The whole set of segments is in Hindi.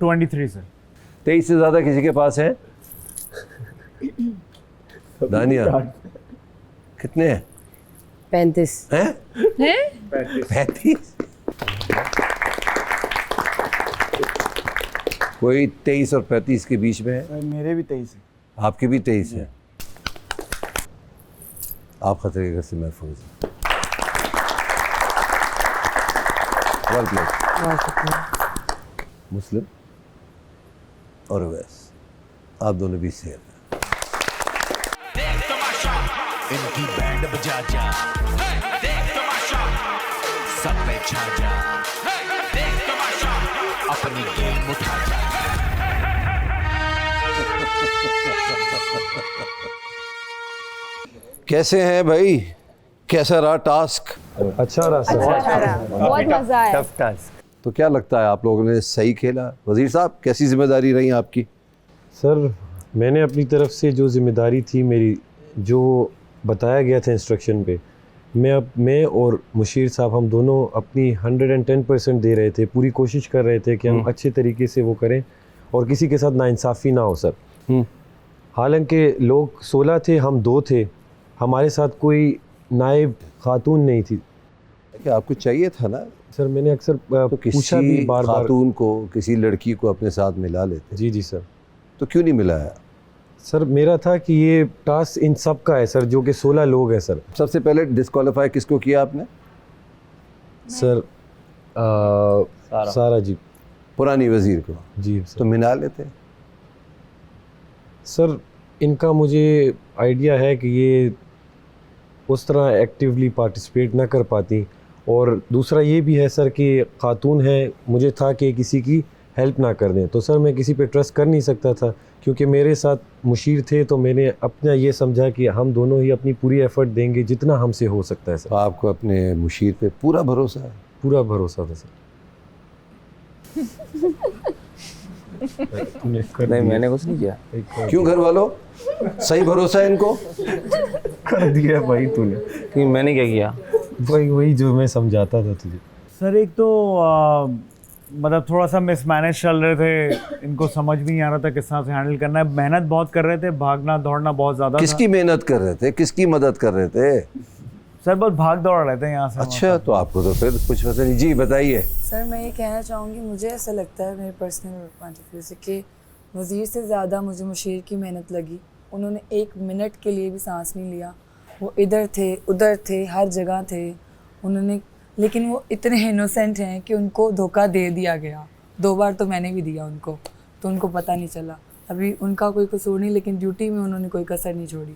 23 सर। 23 से ज़्यादा किसी के पास है? दानिया कितने हैं? 35 हैं? हैं? 35। कोई 23 और 35 के बीच में है? मेरे भी 23 है। आपके भी 23 है। आप खतरे के घर से महफूज हैं। Well played. मुस्लिम और अवैस, आप दोनों भी सेफ हैं। इनकी बैंड बजा जा, देख तमाशा, सब पे छा जा, देख तमाशा, अपनी गेम उठा जा। कैसे हैं भाई? कैसा रहा टास्क? अच्छा रहा सर। बहुत मजा आया। Tough task. तो क्या लगता है आप लोगों ने सही खेला? वजीर साहब कैसी जिम्मेदारी रही आपकी? सर मैंने अपनी तरफ से जो जिम्मेदारी थी मेरी, जो बताया गया था इंस्ट्रक्शन पे, मैं और मुशीर साहब हम दोनों अपनी 110% दे रहे थे। पूरी कोशिश कर रहे थे कि हम अच्छे तरीके से वो करें और किसी के साथ नाइंसाफ़ी ना हो सर। हालांकि लोग 16 थे, हम 2 थे, हमारे साथ कोई नायब खातून नहीं थी। क्या आपको चाहिए था ना? सर मैंने अक्सर तो पूछा भी किसी बार बार। खातून को, किसी लड़की को अपने साथ मिला लेते। जी जी सर। तो क्यों नहीं मिलाया? सर मेरा था कि ये टास्क इन सब का है सर, जो कि 16 लोग हैं सर। सबसे पहले डिस्क्वालीफाई किसको किया आपने? सर सारा जी। पुरानी वजीर को। जी तो सर। मिला लेते। सर इनका मुझे आइडिया है कि ये उस तरह एक्टिवली पार्टिसिपेट ना कर पाती, और दूसरा ये भी है सर कि खातून है, मुझे था कि किसी की हेल्प ना कर दें। तो सर मैं किसी पे ट्रस्ट कर नहीं सकता था, क्योंकि मेरे साथ मुशीर थे, तो मैंने अपना ये समझा कि हम दोनों ही अपनी पूरी एफर्ट देंगे जितना हमसे हो सकता है सर। तो आपको अपने मुशीर पे पूरा भरोसा है? पूरा भरोसा था सर। नहीं मैंने कुछ नहीं किया। क्यों घर वालों, सही भरोसा है इनको? कर दिया भाई तूने। कि मैंने क्या किया? वही जो मैं समझाता था तुझे। सर एक तो मतलब थोड़ा सा मिसमैनेज चल रहे थे, इनको समझ भी नहीं आ रहा था किस तरह से हैंडल करना है। मेहनत बहुत कर रहे थे, भागना दौड़ना बहुत ज़्यादा। किसकी मेहनत कर रहे थे? किसकी मदद कर रहे थे? सर बहुत भाग दौड़ रहे थे यहाँ से। अच्छा, तो आपको तो फिर कुछ पता नहीं। जी बताइए। सर मैं ये कहना चाहूँगी, मुझे ऐसा लगता है मेरे पर्सनल पॉइंट ऑफ व्यू से कि वज़ीर से ज़्यादा मुझे मुशीर की मेहनत लगी। उन्होंने 1 मिनट के लिए भी सांस नहीं लिया। वो इधर थे उधर थे, हर जगह थे उन्होंने, लेकिन वो इतने इनोसेंट हैं कि उनको धोखा दे दिया गया। 2 बार तो मैंने भी दिया उनको, तो उनको पता नहीं चला। अभी उनका कोई कसूर नहीं, लेकिन ड्यूटी में उन्होंने कोई कसर नहीं छोड़ी।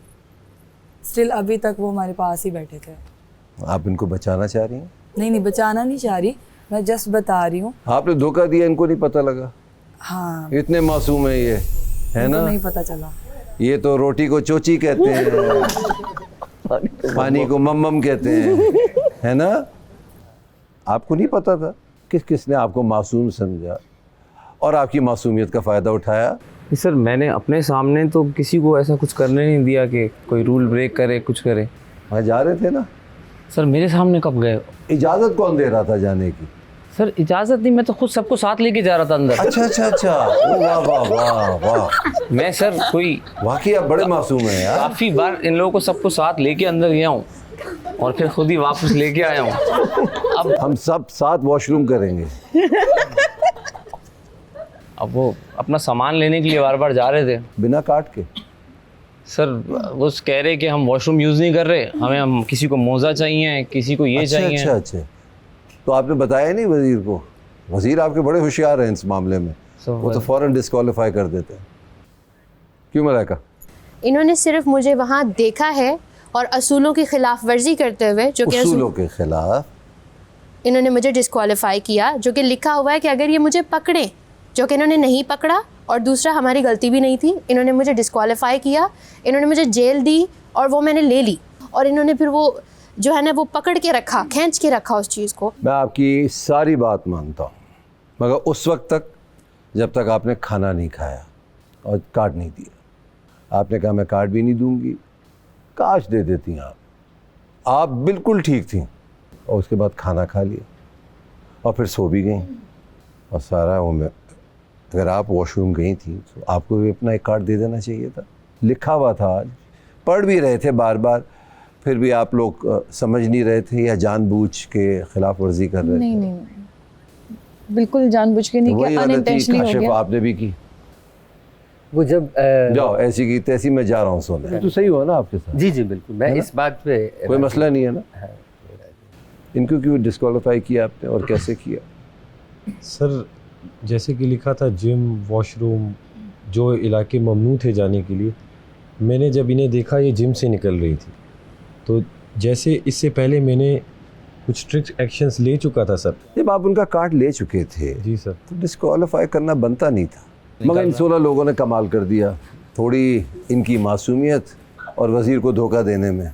स्टिल अभी तक वो हमारे पास ही बैठे थे। आप इनको बचाना चाह रही हैं? नहीं बचाना नहीं चाह रही, मैं जस्ट बता रही हूँ। आपने धोखा दिया, इनको नहीं पता लगा? हाँ, इतने मासूम है ये, है इनको ना? नहीं पता चला। ये तो रोटी को चोची कहते हैं, पानी को मम्मम कहते हैं, है ना? आपको नहीं पता था? किसने आपको मासूम समझा और आपकी मासूमियत का फ़ायदा उठाया? सर मैंने अपने सामने तो किसी को ऐसा कुछ करने नहीं दिया कि कोई रूल ब्रेक करे, कुछ करे। वहाँ जा रहे थे ना? सर मेरे सामने कब गए? इजाज़त कौन दे रहा था जाने की? सर इजाज़त नहीं, मैं तो खुद सबको साथ लेके जा रहा था अंदर। अच्छा। ओ वाह वाह वाह वाह। मैं सर कोई वाकई आप बड़े मासूम हैं यार। काफ़ी बार इन लोगों को सबको साथ लेके अंदर गया हूँ और फिर खुद ही वापस लेके आया हूँ। अब हम सब साथ वॉशरूम करेंगे। अब वो अपना सामान लेने के लिए बार बार जा रहे थे बिना काट के। सर वो कह रहे कि हम वॉशरूम यूज़ नहीं कर रहे, हम किसी को मोज़ा चाहिए, किसी को ये चाहिए। अच्छा। तो आपने बताया नहीं वजीर को? वजीर आपके बड़े होशियार हैं इस मामले में, वो तो फ़ौरन डिस्क्वालीफाई कर देते हैं। क्यों मलाइका? इन्होंने सिर्फ मुझे वहाँ देखा है और असूलों की खिलाफ वर्जी करते हुए, जो कि उसूलों के खिलाफ इन्होंने मुझे डिस्क्वालीफाई किया, जो कि लिखा हुआ है कि अगर ये मुझे पकड़े, जो कि इन्होंने नहीं पकड़ा, और दूसरा हमारी गलती भी नहीं थी, इन्होंने मुझे डिस्क्वालीफाई किया, इन्होंने मुझे जेल दी और वो मैंने ले ली, और इन्होंने फिर वो जो है ना वो पकड़ के रखा, खींच के रखा उस चीज़ को। मैं आपकी सारी बात मानता हूँ, मगर उस वक्त तक जब तक आपने खाना नहीं खाया और कार्ड नहीं दिया। आपने कहा मैं कार्ड भी नहीं दूंगी, काश दे देती आप बिल्कुल ठीक थी। और उसके बाद खाना खा लिया और फिर सो भी गई, और सारा वो अगर आप वॉशरूम गई थी तो आपको भी अपना एक कार्ड दे देना चाहिए था। लिखा हुआ था, आज पढ़ भी रहे थे बार बार, फिर भी आप लोग समझ नहीं रहे थे या जानबूझ के खिलाफ वर्जी कर रहे थे? नहीं, बिल्कुल जानबूझ के नहीं तो वही किया, गलती अनइंटेंशनली हो काशिफ गया। आपने भी की। वो जब जाओ ऐसी की तैसी, मैं जा रहा हूँ सोने। तो सही हुआ ना आपके साथ? जी जी बिल्कुल, मैं इस बात पे कोई मसला नहीं है ना? इनको क्यों डिस्क्वालीफाई किया आपने और कैसे किया? सर जैसे कि लिखा था जिम, वॉशरूम, जो इलाके ममनू थे जाने के लिए, मैंने जब इन्हें देखा ये जिम से निकल रही थी, तो जैसे इससे पहले मैंने कुछ स्ट्रिक्ट एक्शंस ले चुका था सर। जब आप उनका कार्ड ले चुके थे जी सर। तो डिस्क्वालीफाई करना बनता नहीं था, मगर इन 16 लोगों ने कमाल कर दिया। थोड़ी इनकी मासूमियत और वज़ीर को धोखा देने में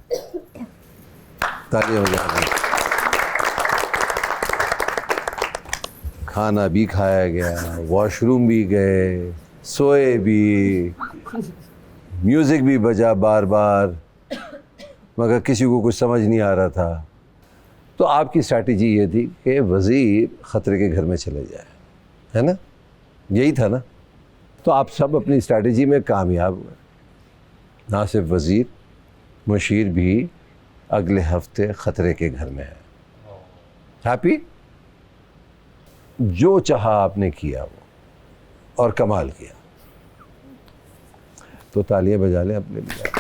तालियां बजा दें। खाना भी खाया गया, वॉशरूम भी गए, सोए भी, म्यूज़िक भी बजा बार बार, मगर किसी को कुछ समझ नहीं आ रहा था। तो आपकी स्ट्रैटेजी ये थी कि वज़ीर ख़तरे के घर में चले जाए, है ना? यही था ना? तो आप सब अपनी स्ट्रैटेजी में कामयाब हुए। ना सिर्फ वज़ीर, मुशीर भी अगले हफ्ते ख़तरे के घर में है। हैप्पी? जो चाहा आपने किया वो, और कमाल किया। तो तालियां बजा लें अपने लिए।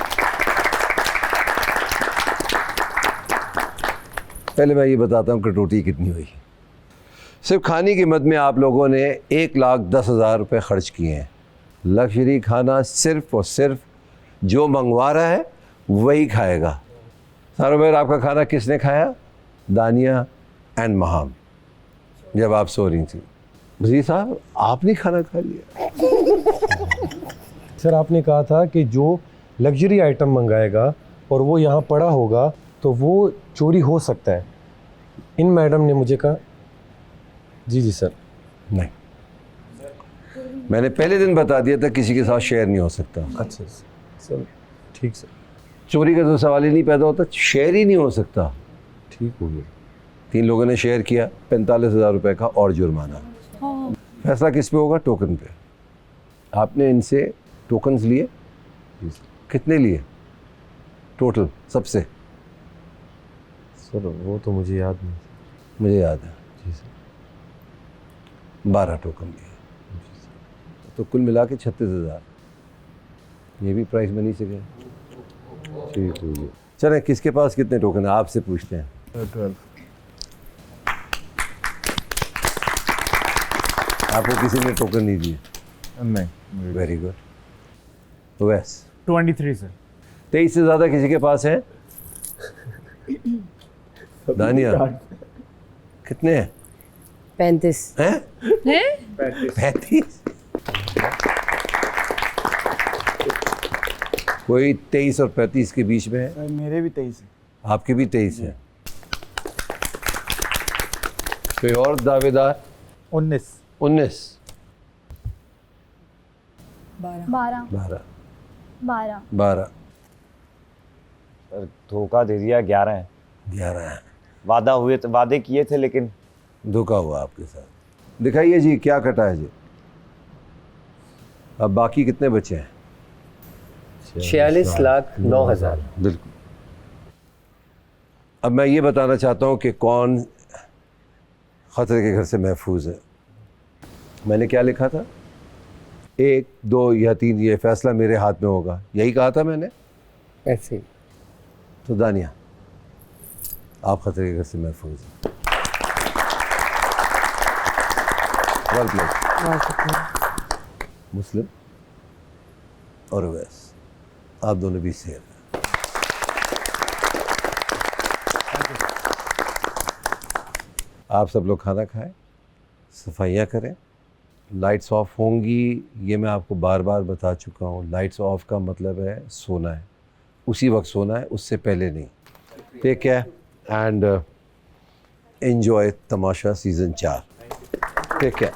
पहले मैं ये बताता हूँ कटौती कितनी हुई। सिर्फ खाने की मद में आप लोगों ने 1,10,000 रुपये खर्च किए हैं। लग्जरी खाना सिर्फ और सिर्फ जो मंगवा रहा है वही खाएगा। सारों में आपका खाना किसने खाया? दानिया एंड महाम, जब आप सो रही थी। वज़ीर साहब आपने खाना खा लिया। सर आपने कहा था कि जो लग्जरी आइटम मंगाएगा और वो यहाँ पड़ा होगा तो वो चोरी हो सकता है। इन मैडम ने मुझे कहा जी सर। नहीं, मैंने पहले दिन बता दिया था किसी के साथ शेयर नहीं हो सकता। अच्छा सर, ठीक सर। चोरी का तो सवाल ही नहीं पैदा होता, शेयर ही नहीं हो सकता। ठीक हो गया। 3 लोगों ने शेयर किया, 45,000 रुपये का और जुर्माना। फैसला किस पे होगा? टोकन पे। आपने इनसे टोकन्स लिए? कितने लिए टोटल सबसे? सर वो तो मुझे याद नहीं। मुझे याद है जी सर। 12 टोकन लिए, तो कुल मिला के 36,000। ये भी प्राइस मनी से गए। ठीक हो गया। चलें, किसके पास कितने टोकन है आपसे पूछते हैं। 12। आपको किसी ने टोकन नहीं दिए? नहीं। Very good. वैस 23 सर। 23 से ज़्यादा किसी के पास है? दानिया कितने हैं? 35 हैं? 35। कोई 23 और 35 के बीच में है? मेरे भी 23 है। आपके भी 23 है। कोई और दावेदार? 19। 19। 12 12। सर धोखा दे दिया, 11 है। 11 है। वादे किए थे लेकिन धोखा हुआ आपके साथ। दिखाइए जी क्या कटा है जी। अब बाकी कितने बचे हैं? 46,09,000। बिल्कुल। अब मैं ये बताना चाहता हूँ कि कौन खतरे के घर से महफूज है। मैंने क्या लिखा था? 1, 2 या 3, ये फैसला मेरे हाथ में होगा, यही कहा था मैंने। ऐसे ही। तो दानिया आप खतरे के घर से महफूज हैं। Well played. मुस्लिम और अवैस, आप दोनों भी सेफ हैं। आप सब लोग खाना खाएं, सफाइयाँ करें। लाइट्स ऑफ होंगी, ये मैं आपको बार बार बता चुका हूँ। लाइट्स ऑफ का मतलब है सोना है, उसी वक्त सोना है, उससे पहले नहीं। Take care and enjoy Tamasha season 4। Take care.